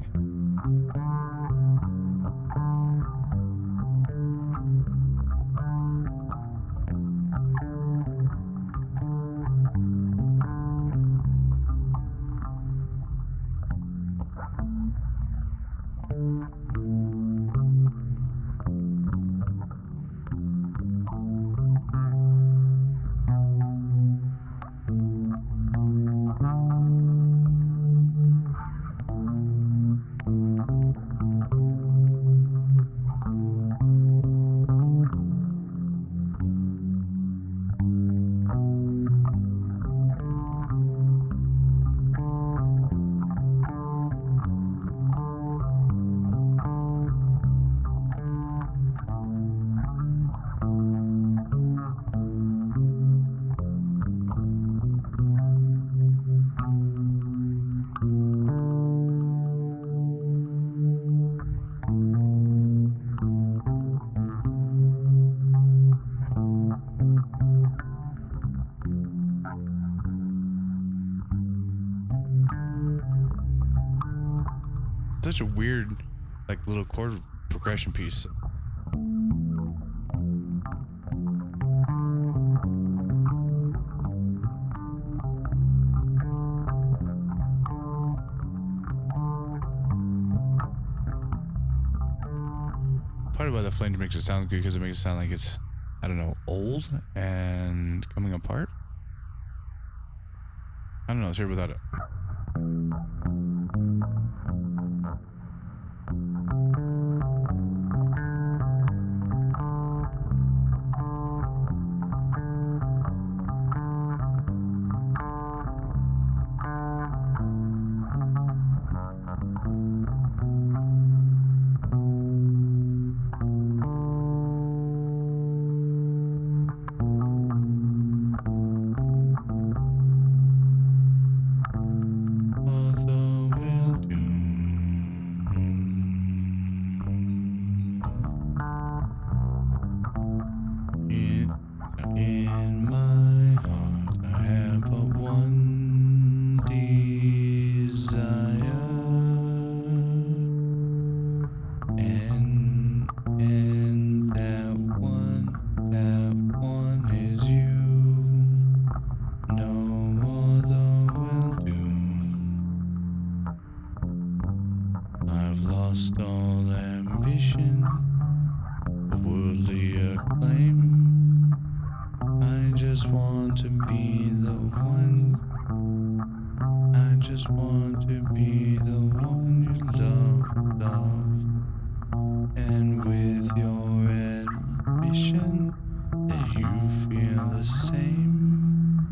Such a weird, like, little chord progression piece. why the flange makes it sound good, because it makes it sound like it's, I don't know, old and coming apart. I don't know, let's hear it without it. In my heart I have but one desire, and that one is you. No other will do. I've lost all ambition for worldly acclaim. I just want to be the one. I just want to be the one you love. And with your admission that you feel the same,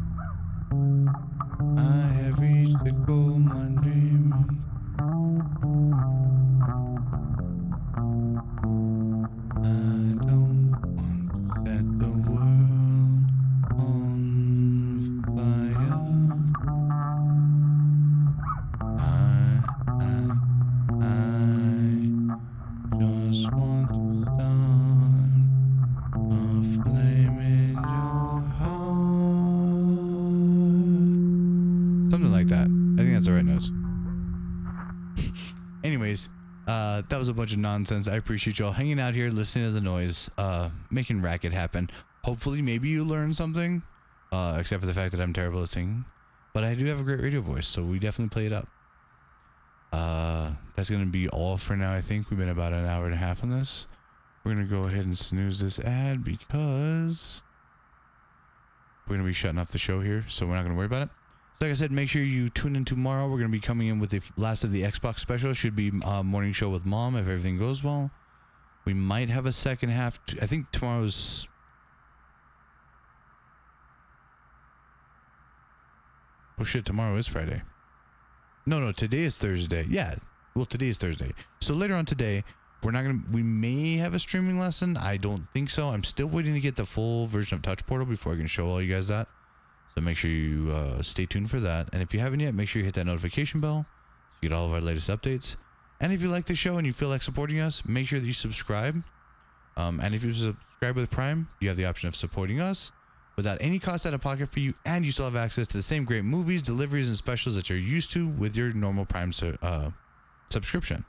I have reached the goal, my dream. I don't want to set the world on fire. I just want to start a flame in your heart. Something like that. I think that's the right notes. Anyways, that was a bunch of nonsense. I appreciate y'all hanging out here, listening to the noise, making racket happen. Hopefully, maybe you learned something, except for the fact that I'm terrible at singing. But I do have a great radio voice, so we definitely play it up. That's going to be all for now, I think. We've been about an hour and a half on this. We're going to go ahead and snooze this ad because we're going to be shutting off the show here, so we're not going to worry about it. So like I said, make sure you tune in tomorrow. We're going to be coming in with the last of the Xbox special. Should be morning show with Mom if everything goes well. We might have a second half. I think tomorrow's... Oh shit, tomorrow is Friday. No, today is Thursday. Yeah, well, today is Thursday. So later on today, we may have a streaming lesson. I don't think so. I'm still waiting to get the full version of Touch Portal before I can show all you guys that. So make sure you stay tuned for that. And if you haven't yet, make sure you hit that notification bell so you get all of our latest updates. And if you like the show and you feel like supporting us, make sure that you subscribe. And if you subscribe with Prime, you have the option of supporting us without any cost out of pocket for you, and you still have access to the same great movies, deliveries, and specials that you're used to with your normal Prime subscription.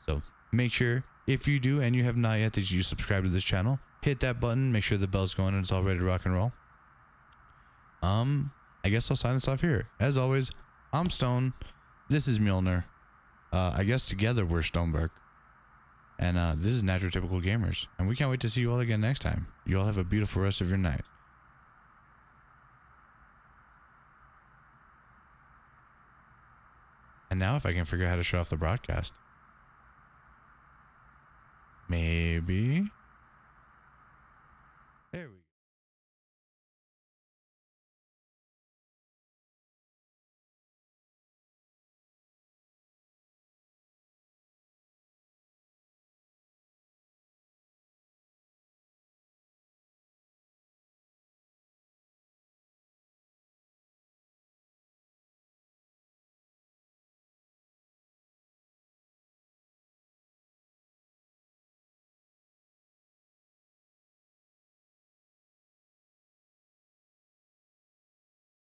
So make sure, if you do and you have not yet, that you subscribe to this channel. Hit that button, make sure the bell's going and it's all ready to rock and roll. I guess I'll sign this off here. As always, I'm Stone. This is Mjolnir. I guess together we're Stoneberg. And this is Natural Typical Gamers. And we can't wait to see you all again next time. You all have a beautiful rest of your night. And now if I can figure out how to shut off the broadcast. Maybe...